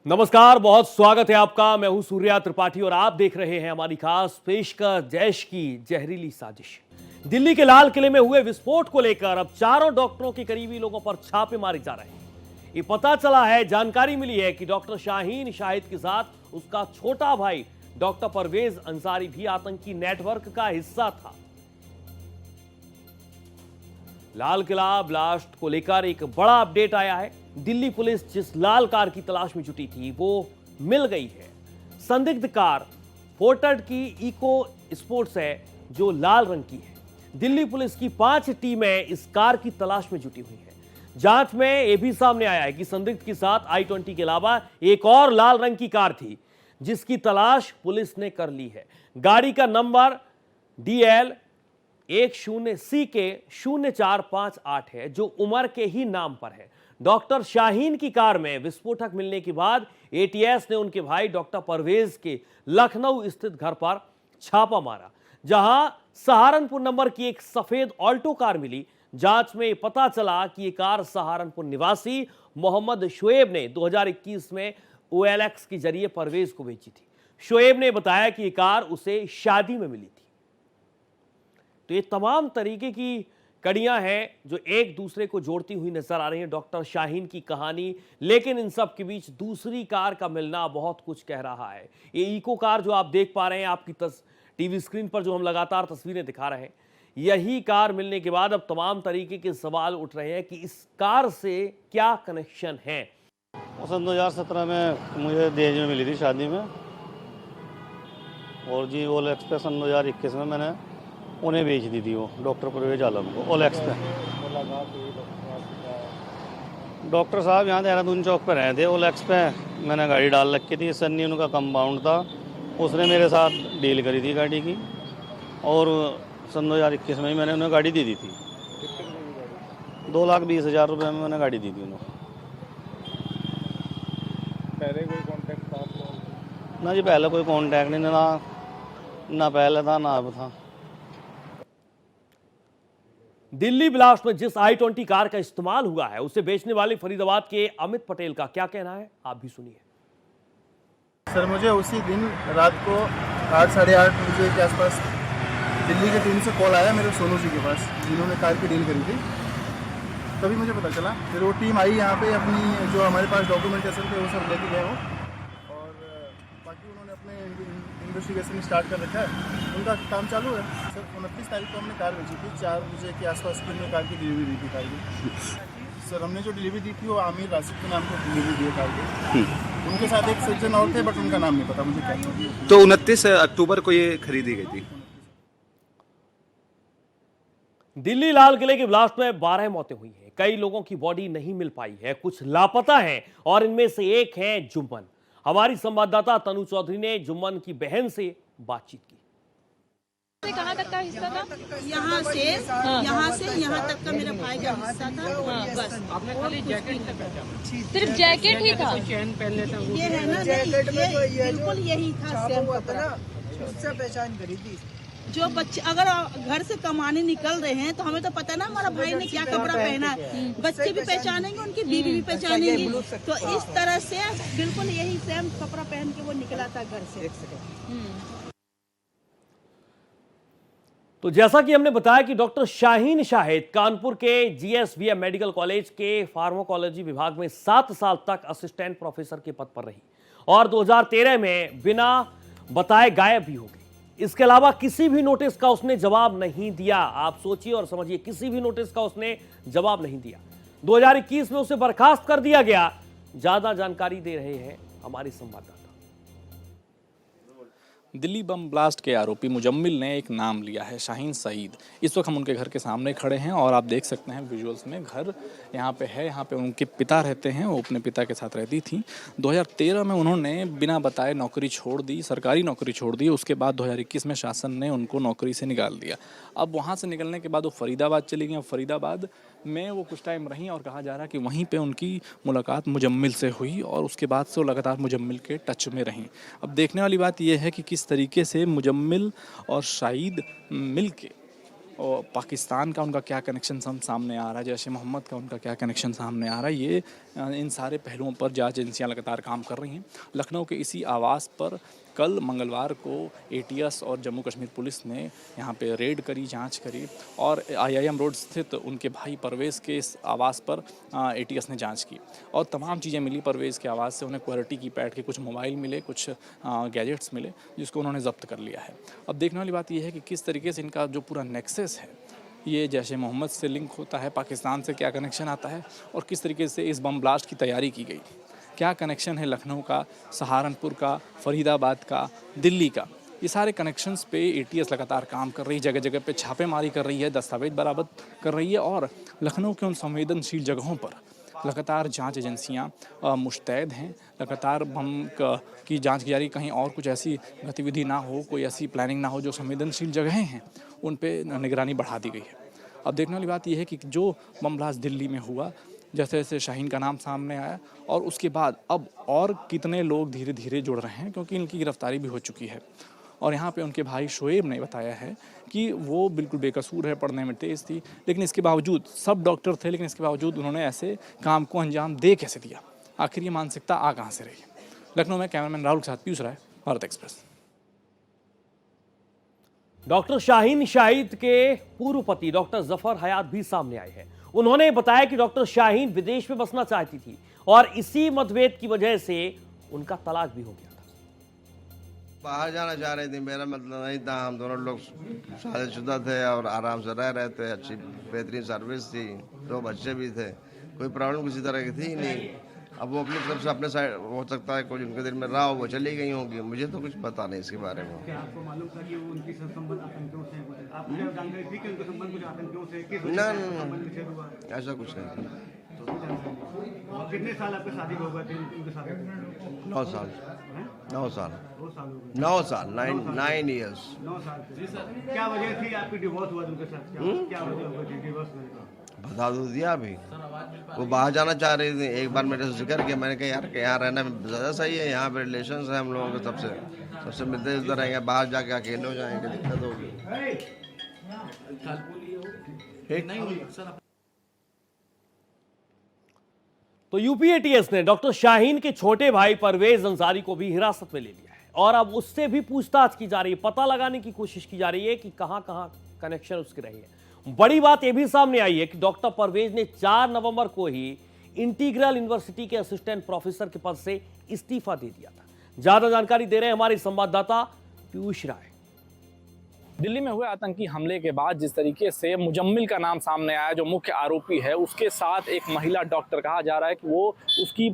नमस्कार, बहुत स्वागत है आपका। मैं हूं सूर्या त्रिपाठी और आप देख रहे हैं हमारी खास पेशकश जैश की जहरीली साजिश। दिल्ली के लाल किले में हुए विस्फोट को लेकर अब चारों डॉक्टरों के करीबी लोगों पर छापे मारे जा रहे हैं। ये पता चला है, जानकारी मिली है कि डॉक्टर शाहीन शाहिद के साथ उसका छोटा भाई डॉक्टर परवेज अंसारी भी आतंकी नेटवर्क का हिस्सा था। लाल किला ब्लास्ट को लेकर एक बड़ा अपडेट आया है। दिल्ली पुलिस जिस लाल कार की तलाश में जुटी थी वो मिल गई है। संदिग्ध कार फोर्टेड की इको स्पोर्ट्स है जो लाल रंग की है। दिल्ली पुलिस की 5 टीमें इस कार की तलाश में जुटी हुई हैं। जांच में यह भी सामने आया है कि संदिग्ध के साथ i20 के अलावा एक और लाल रंग की कार थी जिसकी तलाश पुलिस ने कर ली है। गाड़ी का नंबर DL 10C के 0458 है जो उमर के ही नाम पर है। डॉक्टर शाहीन की कार में विस्फोटक मिलने के बाद ATS ने उनके भाई डॉक्टर परवेज के लखनऊ स्थित घर पर छापा मारा, जहां सहारनपुर नंबर की एक सफेद ऑल्टो कार मिली। जांच में पता चला कि यह कार सहारनपुर निवासी मोहम्मद शोएब ने 2021 में OLX के जरिए परवेज को बेची थी। शोएब ने बताया कि यह कार उसे शादी में मिली थी। तो ये तमाम तरीके की कड़ियां हैं जो एक दूसरे को जोड़ती हुई नजर आ रही हैं। डॉक्टर शाहीन की कहानी, लेकिन इन सब के बीच दूसरी कार का मिलना बहुत कुछ कह रहा है। ये इको कार जो आप देख पा रहे हैं आपकी टीवी स्क्रीन पर, जो हम लगातार तस्वीरें दिखा रहे हैं, यही कार मिलने के बाद अब तमाम तरीके के सवाल उठ रहे हैं कि इस कार से क्या कनेक्शन है। सन 2017 में मुझे दहेज में मिली थी शादी में, और जी OLX पे सन 2021 में मैंने उन्हें बेच दी थी, वो डॉक्टर परवेज आलम को OLX पे। डॉक्टर साहब यहाँ देहरादून चौक पर रहे थे। OLX पे मैंने गाड़ी डाल रखी थी। सन्नी उनका कंपाउंड था, उसने मेरे साथ डील करी थी गाड़ी की, और सन 2021 में ही मैंने उन्हें गाड़ी दे दी थी। 2,20,000 रुपये में मैंने गाड़ी दी थी उन्हें। पहले कोई कांटेक्ट था ना जी, पहले कोई कांटेक्ट नहीं, ना पहले था ना अब था। दिल्ली ब्लास्ट में जिस i20 कार का इस्तेमाल हुआ है उसे बेचने वाले फरीदाबाद के अमित पटेल का क्या कहना है, आप भी सुनिए। सर, मुझे उसी दिन रात को 8 साढ़े 8 बजे के आसपास दिल्ली के टीम से कॉल आया मेरे सोनू जी के पास, जिन्होंने कार की डील करी थी। तभी मुझे पता चला। फिर वो टीम आई यहाँ पे, अपनी जो हमारे पास डॉक्यूमेंटेशन थे वो सब लेके गए वो, और बाकी उन्होंने अपने इन्वेस्टिगेशन स्टार्ट कर रखा है। उनका काम चालू है। सर, 29 तारीख को हमने कार बेची थी। 4 बजे के आसपास हमने कार की डिलीवरी दी थी कार की। सर, हमने जो डिलीवरी दी थी वो आमिर राशिद के नाम पर डिलीवरी दी है कार की। उनके साथ एक सज्जन और थे, बट उनका नाम नहीं पता मुझे क्या। तो 29 अक्टूबर को ये खरीदी गई थी। दिल्ली लाल किले के ब्लास्ट में 12 मौतें हुई हैं। कई लोगों की बॉडी नहीं मिल पाई है, कुछ लापता हैं, और इनमें से एक है जुम्मन। हमारी संवाददाता तनु चौधरी ने जुम्मन की बहन से बातचीत की। कहाँ तक का हिस्सा था? यहाँ से यहाँ तक का मेरा भाई का हिस्सा था। बस आपने खाली जैकेट से पहचाना? सिर्फ जैकेट ही था? चैन पहन लेता हूँ। ये है ना, ये बिल्कुल यही था, सेम कपड़ा, उससे पहचान करी थी। जो बच्चे अगर घर से कमाने निकल रहे हैं तो हमें तो पता ना हमारा भाई ने क्या कपड़ा पहना है। बच्चे भी पहचानेंगे, उनकी बीवी भी पहचानेंगी। तो इस तरह से बिल्कुल यही सेम कपड़ा पहन के वो निकला था घर से। तो जैसा कि हमने बताया कि डॉक्टर शाहीन शाहिद कानपुर के GSVM मेडिकल कॉलेज के फार्माकोलॉजी विभाग में 7 साल तक असिस्टेंट प्रोफेसर के पद पर रही और 2013 में बिना बताए गायब भी हो गई। इसके अलावा किसी भी नोटिस का उसने जवाब नहीं दिया। आप सोचिए और समझिए, किसी भी नोटिस का उसने जवाब नहीं दिया। 2021 में उसे बर्खास्त कर दिया गया। ज्यादा जानकारी दे रहे हैं हमारे संवाददाता। दिल्ली बम ब्लास्ट के आरोपी मुजम्मिल ने एक नाम लिया है, शाहीन सईद। इस वक्त हम उनके घर के सामने खड़े हैं और आप देख सकते हैं विजुअल्स में, घर यहाँ पे है। यहाँ पे उनके पिता रहते हैं, वो अपने पिता के साथ रहती थी। 2013 में उन्होंने बिना बताए नौकरी छोड़ दी, सरकारी नौकरी छोड़ दी। उसके बाद 2021 में शासन ने उनको नौकरी से निकाल दिया। अब वहाँ से निकलने के बाद वो फरीदाबाद चली गई। फरीदाबाद में वो कुछ टाइम रहीं और कहा जा रहा है कि वहीं पे उनकी मुलाकात मुजम्मिल से हुई और उसके बाद से वो लगातार मुजम्मिल के टच में रहीं। अब देखने वाली बात यह है कि किस तरीके से मुजम्मिल और शाहिद मिल के और पाकिस्तान का उनका क्या कनेक्शन सामने आ रहा है, जैश ए मोहम्मद का उनका क्या कनेक्शन सामने आ रहा है, ये इन सारे पहलुओं पर जांच एजेंसियां लगातार काम कर रही हैं। लखनऊ के इसी आवास पर कल मंगलवार को एटीएस और जम्मू कश्मीर पुलिस ने यहाँ पे रेड करी, जांच करी और IIM रोड स्थित उनके भाई परवेज़ के इस आवास पर एटीएस ने जांच की और तमाम चीज़ें मिली परवेज़ के आवास से। उन्हें क्वालिटी की पैड के कुछ मोबाइल मिले, कुछ गैजेट्स मिले, जिसको उन्होंने जब्त कर लिया है। अब देखने वाली बात यह है कि किस तरीके से इनका जो पूरा नेक्सस है ये जैश ए मोहम्मद से लिंक होता है, पाकिस्तान से क्या कनेक्शन आता है और किस तरीके से इस बम ब्लास्ट की तैयारी की गई, क्या कनेक्शन है लखनऊ का, सहारनपुर का, फरीदाबाद का, दिल्ली का। ये सारे कनेक्शंस पे एटीएस लगातार काम कर रही है, जगह जगह पे छापेमारी कर रही है, दस्तावेज बरामद कर रही है और लखनऊ के उन संवेदनशील जगहों पर लगातार जांच एजेंसियां मुस्तैद हैं। लगातार बम की जांच की जा रही, कहीं और कुछ ऐसी गतिविधि ना हो, कोई ऐसी प्लानिंग ना हो जो संवेदनशील जगहें हैं उन पे निगरानी बढ़ा दी गई है। अब देखने वाली बात यह है कि जो बम ब्लास्ट दिल्ली में हुआ, जैसे जैसे शाहीन का नाम सामने आया और उसके बाद अब और कितने लोग धीरे धीरे जुड़ रहे हैं, क्योंकि इनकी गिरफ्तारी भी हो चुकी है। और यहाँ पे उनके भाई शोएब ने बताया है कि वो बिल्कुल बेकसूर है, पढ़ने में तेज़ थी, लेकिन इसके बावजूद सब डॉक्टर थे, लेकिन इसके बावजूद उन्होंने ऐसे काम को अंजाम दे कैसे दिया, आखिर ये मानसिकता आ कहाँ से रही। लखनऊ में कैमरामैन राहुल के साथ पीयूष राय, भारत एक्सप्रेस। डॉक्टर शाहीन शाहिद के पूर्व पति डॉक्टर जफर हयात भी सामने आए हैं। उन्होंने बताया कि डॉक्टर शाहीन विदेश में बसना चाहती थी और इसी मतभेद की वजह से उनका तलाक भी हो गया था। बाहर जाना चाह रही थी, मेरा मतलब नहीं था। हम दोनों लोग शादीशुदा थे और आराम से रह रहे थे, अच्छी बेहतरीन सर्विस थी, 2 बच्चे भी थे, कोई प्रॉब्लम किसी तरह की थी ही नहीं। अब वो अपनी तरफ से अपने साइड, हो सकता है कुछ उनके दिल में रहा हो, वो चली गई होंगी, मुझे तो कुछ पता नहीं इसके बारे में। क्या आपको मालूम था कि वो उनकी संबंध आतंकियों से कुछ आपको जानकारी थी कि उनका संबंध कुछ आतंकियों से किस ना, ऐसा कुछ नहीं। कितने साल आपकी शादी हो गए थे उनके साथ? 9 साल 9 साल हो गए। 9 साल 9 ईयर्स। 9 साल क्या वजह थी आपकी डिवोर्स हुआ उनके साथ? क्या वजह हो गई डिवोर्स होने का? बता दो दिया अभी। वो बाहर जाना चाह रही थी, एक बार मेरे से जिक्र किया, मैंने कहा यार कि यहाँ रहना ज़्यादा सही है, यहाँ पे रिलेशंस है हम लोगों के, सबसे मिलते जुलते रहेंगे, बाहर जाके अकेले हो जाएंगे, दिक्कत होगी। तो यूपी एटीएस ने डॉक्टर शाहीन के छोटे भाई परवेज अंसारी को भी हिरासत में ले लिया है और अब उससे भी पूछताछ की जा रही है, पता लगाने की कोशिश की जा रही है कि कहां कहां कनेक्शन उसके रही है। बड़ी बात यह भी सामने आई है कि डॉक्टर परवेज ने 4 नवंबर को ही इंटीग्रल यूनिवर्सिटी के असिस्टेंट प्रोफेसर के पद से इस्तीफा दे दिया था। ज्यादा जानकारी दे रहे हैं हमारे संवाददाता पीयूष राय। दिल्ली में हुए आतंकी हमले के बाद जिस तरीके से मुजम्मिल का नाम सामने आया, जो मुख्य आरोपी है, उसके साथ एक महिला डॉक्टर, कहा जा रहा है कि वो उसकी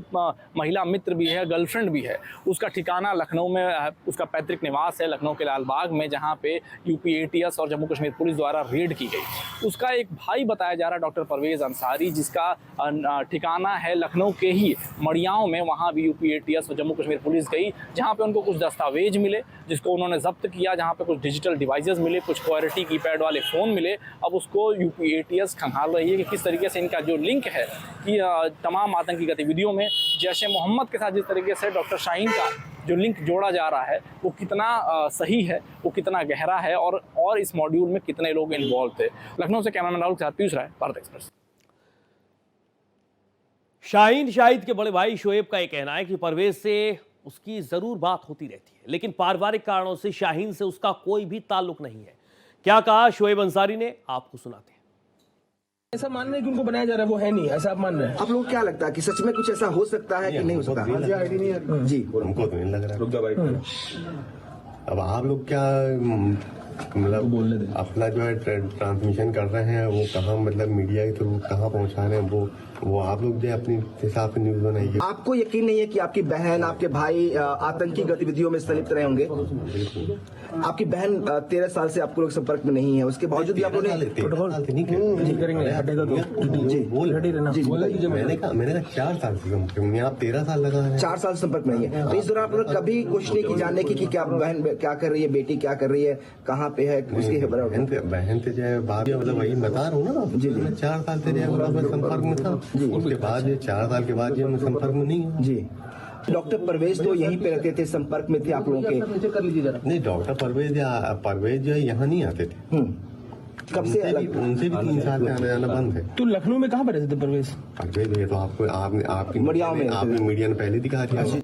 महिला मित्र भी है, गर्लफ्रेंड भी है। उसका ठिकाना लखनऊ में, उसका पैतृक निवास है लखनऊ के लालबाग में, जहां पे यूपी एटीएस और जम्मू कश्मीर पुलिस द्वारा रेड की गई। उसका एक भाई बताया जा रहा है डॉक्टर परवेज अंसारी, जिसका ठिकाना है लखनऊ के ही मड़ियाओं में। वहाँ भी यूपी एटीएस और जम्मू कश्मीर पुलिस गई, जहाँ पर उनको कुछ दस्तावेज मिले जिसको उन्होंने जब्त किया, जहाँ पर कुछ डिजिटल डिवाइसेज मिले, कुछ क्वालिटी कीपैड वाले फ़ोन मिले। अब उसको यूपी एटीएस खंगाल रही है कि किस तरीके से इनका जो लिंक है कि तमाम आतंकी गतिविधियों में जैश ए मोहम्मद के साथ जिस तरीके से डॉक्टर शाहीन का जो लिंक जोड़ा जा रहा है वो कितना सही है, वो कितना गहरा है और इस मॉड्यूल में कितने लोग इन्वॉल्व थे। लखनऊ से कैमरामैन राहुल के साथ पीयूष राय, भारत एक्सप्रेस। शाहीन शाहिद के बड़े भाई शोएब का यह कहना है कि परवेज से उसकी जरूर बात होती रहती है, लेकिन पारिवारिक कारणों से शाहीन से उसका कोई भी ताल्लुक नहीं है। क्या कहा शोएब अंसारी ने, आपको सुनाते हैं। ऐसा मान रहे हैं कि उनको बनाया जा रहा है, वो है नहीं, ऐसा आप मान रहे हैं? आप लोगों को क्या लगता है कि सच में कुछ ऐसा हो सकता है कि नहीं हो सकता? जी, हमको तो नहीं लग रहा। अब आप लोग क्या मतलब अपना जो है ट्रांसमिशन कर रहे हैं, वो कहाँ मतलब मीडिया के थ्रू कहाँ पहुँचा रहे हैं, वो आप लोग जो अपने हिसाब से न्यूज बनाइए। आपको यकीन नहीं है कि आपकी बहन, आपके भाई आतंकी गतिविधियों में संलिप्त रहे होंगे? आपकी बहन 13 साल से आपको लोग संपर्क में नहीं है, उसके बावजूद भी आप लोग मैंने कहा 4 साल से संपर्क में, आप 13 साल लगा है। 4 साल संपर्क में नहीं है, तो इस दौरान आप लोग कभी कोशिश नहीं की जानने की कि क्या बहन क्या कर रही है, बेटी क्या कर रही है, कहाँ पे है, उसकी बहन से जो है बात, मतलब वही बता रहा हूँ ना जी, 4 साल से संपर्क में था जी, उसके बाद 4 साल के बाद ये संपर्क में नहीं है जी। डॉक्टर परवेज तो यहीं पे रहते थे, संपर्क में थे आप लोगों के? नहीं, डॉक्टर परवेज जो है यहाँ नहीं आते थे, कब से अलग? उनसे भी 3 साल से आना जाना बंद है। तो लखनऊ में कहाँ पर रहते थे परवेज? परवेज ये तो आपको आपकी मीडिया ने पहले दिखा दिया।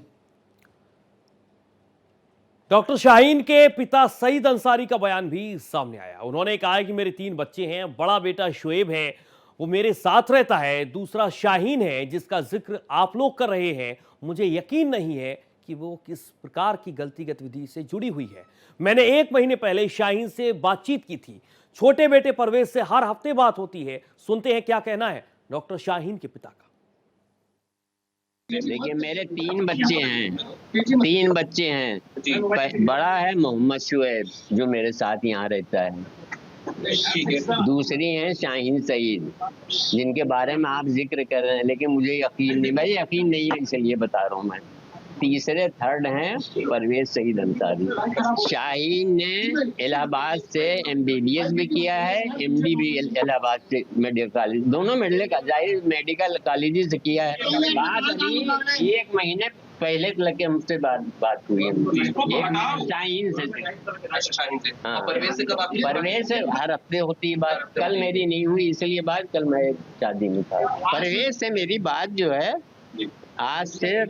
डॉक्टर शाहीन के पिता सईद अंसारी का बयान भी सामने आया। उन्होंने कहा है कि मेरे 3 बच्चे हैं, बड़ा बेटा शुएब है, वो मेरे साथ रहता है, दूसरा शाहीन है जिसका जिक्र आप लोग कर रहे हैं। मुझे यकीन नहीं है कि वो किस प्रकार की गलती गतिविधि से जुड़ी हुई है। मैंने 1 महीने पहले शाहीन से बातचीत की थी। छोटे बेटे परवेज से हर हफ्ते बात होती है। सुनते हैं क्या कहना है डॉक्टर शाहीन के पिता का। देखिए, मेरे 3 बच्चे हैं, 3 बच्चे हैं। बड़ा है मोहम्मद शुएब जो मेरे साथ यहाँ रहता है। दूसरी हैं शाहीन सईद जिनके बारे में आप जिक्र कर रहे हैं, लेकिन मुझे यकीन नहीं है, इसलिए बता रहा हूँ मैं। तीसरे थर्ड हैं परवेज सईद अंसारी। शाहीन ने इलाहाबाद से MBBS भी किया है, MD भी इलाहाबाद से मेडिकल कॉलेज, दोनों मेडिकल कॉलेज से किया है। बात अभी 1 महीने पहले लगे हमसे बात हुई है शाहीन से। हाँ, परवेज से हर हफ्ते होती है बात। कल मेरी नहीं हुई इसलिए बात, कल मैं शादी में था। परवेज से मेरी बात जो है आज से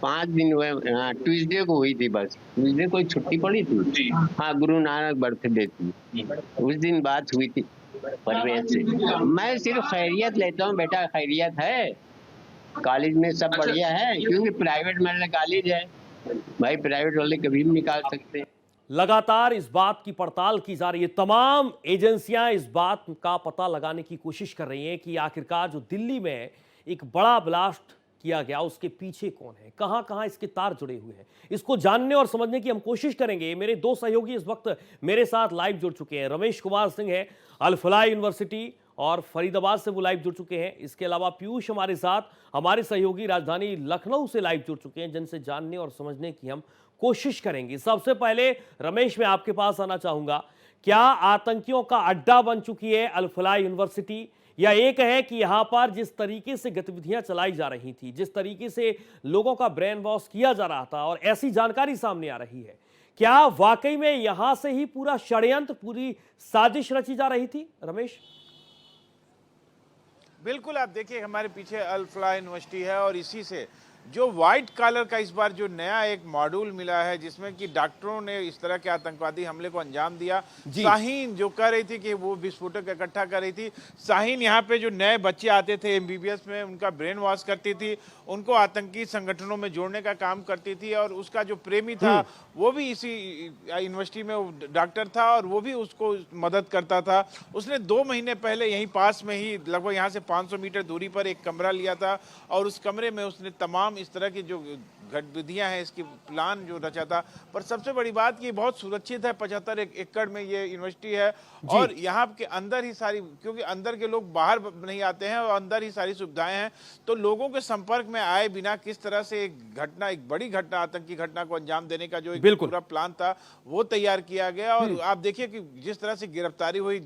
5 दिन हुए। हाँ, ट्यूसडे को हुई थी। बस ट्यूसडे को छुट्टी पड़ी थी। हाँ, गुरु नानक बर्थडे थी, उस दिन बात हुई थी परवेज से। मैं सिर्फ खैरियत लेता हूँ, बेटा खैरियत है, कॉलेज में सब बढ़िया है, क्योंकि प्राइवेट मेडिकल कॉलेज है भाई, प्राइवेट वाले कभी भी निकाल सकते हैं। लगातार इस बात की पड़ताल की जा रही है। तमाम एजेंसियां इस बात का पता लगाने की कोशिश कर रही हैं कि आखिरकार जो दिल्ली में एक बड़ा ब्लास्ट किया गया उसके पीछे कौन है, कहां कहां इसके तार जुड़े हुए हैं। इसको जानने और समझने की हम कोशिश करेंगे। मेरे 2 सहयोगी इस वक्त मेरे साथ लाइव जुड़ चुके हैं। रमेश कुमार सिंह है, अल फलाह यूनिवर्सिटी और फरीदाबाद से वो लाइव जुड़ चुके हैं। इसके अलावा पीयूष हमारे साथ, हमारे सहयोगी राजधानी लखनऊ से लाइव जुड़ चुके हैं, जिनसे जानने और समझने की हम कोशिश करेंगे। सबसे पहले रमेश, मैं आपके पास आना चाहूंगा। क्या आतंकियों का अड्डा बन चुकी है अल फलाह यूनिवर्सिटी, या एक है कि यहां पर जिस तरीके से गतिविधियां चलाई जा रही थी, जिस तरीके से लोगों का ब्रेन वॉश किया जा रहा था और ऐसी जानकारी सामने आ रही है, क्या वाकई में यहां से ही पूरा षड्यंत्र, पूरी साजिश रची जा रही थी? रमेश। बिल्कुल, आप देखिए हमारे पीछे अल फलाह यूनिवर्सिटी है और इसी से जो व्हाइट कॉलर का इस बार जो नया एक मॉड्यूल मिला है जिसमें कि डॉक्टरों ने इस तरह के आतंकवादी हमले को अंजाम दिया। शाहीन जो कह रही थी कि वो विस्फोटक इकट्ठा कर रही थी, शाहीन यहाँ पे जो नए बच्चे आते थे MBBS में, उनका ब्रेन वॉश करती थी, उनको आतंकी संगठनों में जोड़ने का काम करती थी। और उसका जो प्रेमी था वो भी इसी यूनिवर्सिटी में डॉक्टर था और वो भी उसको मदद करता था। उसने 2 महीने पहले यहीं पास में ही लगभग यहाँ से 500 मीटर दूरी पर एक कमरा लिया था और उस कमरे में उसने तमाम इस तरह की जो गतिविधियां हैं इसकी प्लान जो रचा था। पर सबसे बड़ी बात कि बहुत सुरक्षित है, 75 एकड़ में ये यूनिवर्सिटी है और यहाँ के अंदर ही सारी, क्योंकि अंदर के लोग बाहर नहीं आते हैं और अंदर ही सारी सुविधाएं हैं, तो लोगों के संपर्क में आए बिना किस तरह से एक बड़ी घटना, आतंकी घटना को अंजाम देने का जो एक पूरा प्लान था वो तैयार किया गया। और आप देखिए कि जिस तरह से गिरफ्तारी हुई,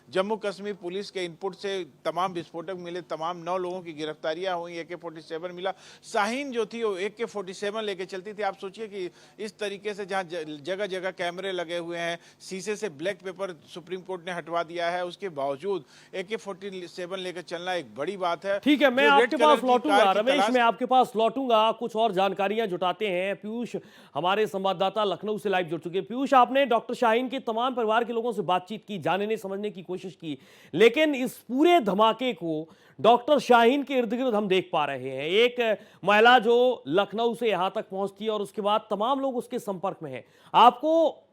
जम्मू कश्मीर पुलिस के इनपुट से तमाम विस्फोटक मिले, तमाम 9 लोगों की गिरफ्तारियां हुई, AK-47 मिला। शाहीन जो थी वो AK-47 लेके चलती थी। आप सोचिए कि इस तरीके से जहां जगह जगह कैमरे लगे हुए हैं, शीशे से ब्लैक पेपर सुप्रीम कोर्ट ने हटवा दिया है, उसके बावजूद AK-47 लेकर चलना एक बड़ी बात है। ठीक है, मैं आपके पास लौटूंगा रमेश, मैं आपके पास लौटूंगा। कुछ और जानकारियां जुटाते हैं। पीयूष हमारे संवाददाता लखनऊ से लाइव जुड़ चुके हैं। पीयूष, आपने डॉक्टर शाहीन के तमाम परिवार के लोगों से बातचीत की, जानने समझने की कोशिश की, लेकिन इस पूरे धमाके को डॉक्टर शाहीन के इर्द गिर्द हम देख पा रहे हैं। एक महिला जो लखनऊ से यहां तक पहुंचती है और उसके बाद तमाम लोग उसके संपर्क में हैं। आपको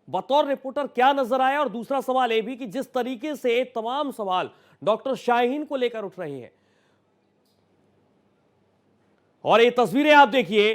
बतौर रिपोर्टर क्या नजर आया? और दूसरा सवाल यह भी कि जिस तरीके से तमाम सवाल डॉक्टर शाहीन को लेकर उठ रहे हैं, और ये तस्वीरें आप देखिए,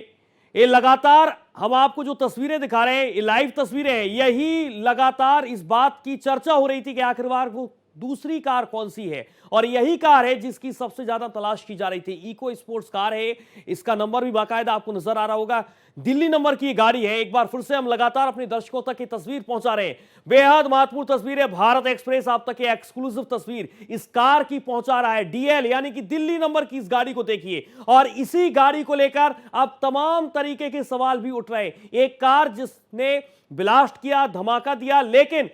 ये लगातार हम आपको जो तस्वीरें दिखा रहे हैं, ये लाइव तस्वीरें हैं, यही लगातार इस बात की चर्चा हो रही थी कि आखिरकार वो दूसरी कार कौन सी है, और यही कार है जिसकी सबसे ज्यादा तलाश की जा रही थी। इको स्पोर्ट्स कार है, इसका नंबर भी बाकायदा आपको नजर आ रहा होगा, दिल्ली नंबर की गाड़ी है। एक बार फिर से हम लगातार अपने दर्शकों तक ये तस्वीर पहुंचा रहे हैं। बेहद महत्वपूर्ण तस्वीर है, भारत एक्सप्रेस आप तक ये एक्सक्लूसिव तस्वीर इस कार की पहुंचा रहा है। DL यानी कि दिल्ली नंबर की इस गाड़ी को देखिए, और इसी गाड़ी को लेकर अब तमाम तरीके के सवाल भी उठ रहे हैं। एक कार जिसने ब्लास्ट किया, धमाका दिया, लेकिन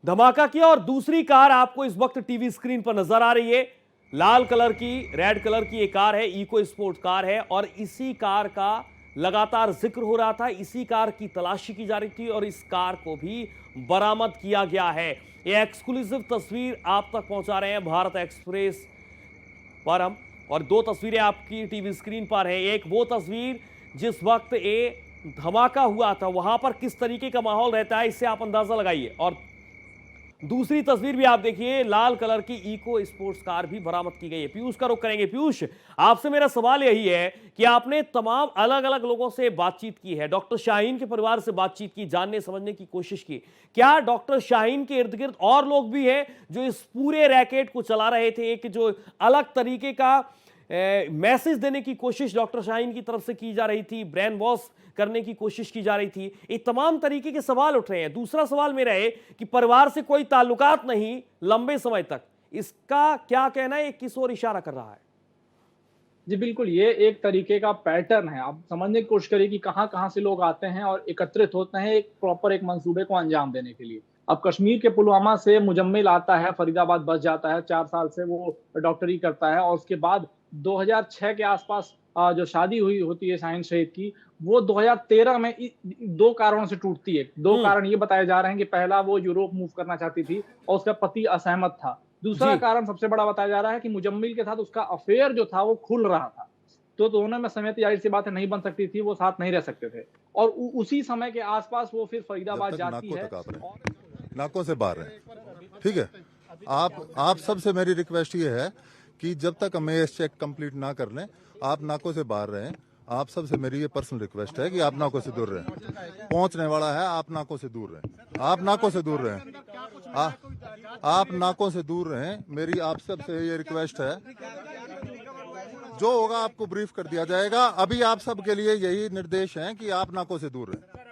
धमाका किया और दूसरी कार आपको इस वक्त टीवी स्क्रीन पर नजर आ रही है। लाल कलर की, रेड कलर की एक कार है, इको स्पोर्ट कार है और इसी कार का लगातार जिक्र हो रहा था, इसी कार की तलाशी की जा रही थी और इस कार को भी बरामद किया गया है। ये एक्सक्लूसिव तस्वीर आप तक पहुंचा रहे हैं भारत एक्सप्रेस पर हम, और दो तस्वीरें आपकी टीवी स्क्रीन पर है। एक वो तस्वीर जिस वक्त ये धमाका हुआ था वहां पर किस तरीके का माहौल रहता है, इससे आप अंदाजा लगाइए, और दूसरी तस्वीर भी आप देखिए, लाल कलर की इको स्पोर्ट्स कार भी बरामद की गई है। पीयूष का रुख करेंगे। पीयूष, आपसे मेरा सवाल यही है कि आपने तमाम अलग अलग लोगों से बातचीत की है, डॉक्टर शाहीन के परिवार से बातचीत की, जानने समझने की कोशिश की, क्या डॉक्टर शाहीन के इर्द गिर्द और लोग भी हैं जो इस पूरे रैकेट को चला रहे थे, एक जो अलग तरीके का मैसेज देने की कोशिश डॉक्टर शाहीन की तरफ से की जा रही थी, ब्रेन वॉश करने की कोशिश की जा रही थी, ये तमाम तरीके के सवाल उठ रहे हैं। दूसरा सवाल मेरा है कि परिवार से कोई ताल्लुकात नहीं लंबे समय तक, इसका क्या कहना है, ये किस ओर इशारा कर रहा है? जी बिल्कुल, ये एक तरीके का पैटर्न है। आप समझने की कोशिश करिए कि कहां कहां से लोग आते हैं और एकत्रित होते हैं एक प्रॉपर एक मंसूबे को अंजाम देने के लिए। अब कश्मीर के पुलवामा से मुजम्मिल आता है, फरीदाबाद बस जाता है, 4 साल से वो डॉक्टरी करता है और उसके बाद 2006 के आसपास जो शादी हुई होती है शाहीन शहीद की, वो 2013 में 2 कारणों से टूटती है। 2 कारण ये बताए जा रहे हैं कि पहला, वो यूरोप मूव करना चाहती थी और उसका पति असहमत था। दूसरा कारण सबसे बड़ा बताया जा रहा है कि मुजम्मिल के साथ उसका अफेयर जो था वो खुल रहा था, तो दोनों में सहमति जाहिर सी बात है नहीं बन सकती थी, वो साथ नहीं रह सकते थे। और उसी समय के आसपास वो फिर फरीदाबाद जाती है। नाकों से बाहर है, ठीक है। आप सबसे मेरी रिक्वेस्ट ये है कि जब तक हम एएस चेक कंप्लीट ना कर लें, आप नाकों से बाहर रहें। आप सबसे मेरी ये पर्सनल रिक्वेस्ट है कि आप नाकों से दूर रहें। पहुंचने वाला है, आप नाकों से दूर रहें, आप नाकों से दूर रहें, आप नाकों से दूर रहें। मेरी आप सबसे ये रिक्वेस्ट है, जो होगा आपको ब्रीफ कर दिया जाएगा। अभी आप सब के लिए यही निर्देश हैं कि आप नाकों से दूर रहें।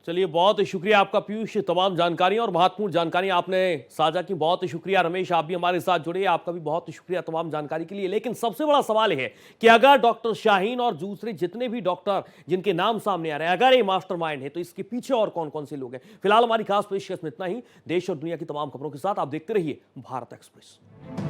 चलिए, बहुत शुक्रिया आपका पीयूष, तमाम जानकारी और महत्वपूर्ण जानकारी आपने साझा की। बहुत शुक्रिया रमेश, आप भी हमारे साथ जुड़े, आपका भी बहुत शुक्रिया तमाम जानकारी के लिए। लेकिन सबसे बड़ा सवाल है कि अगर डॉक्टर शाहीन और दूसरे जितने भी डॉक्टर जिनके नाम सामने आ रहे हैं, अगर ये मास्टरमाइंड है, तो इसके पीछे और कौन कौन से लोग हैं? फिलहाल हमारी खास पेशकश में इतना ही। देश और दुनिया की तमाम खबरों के साथ आप देखते रहिए भारत एक्सप्रेस।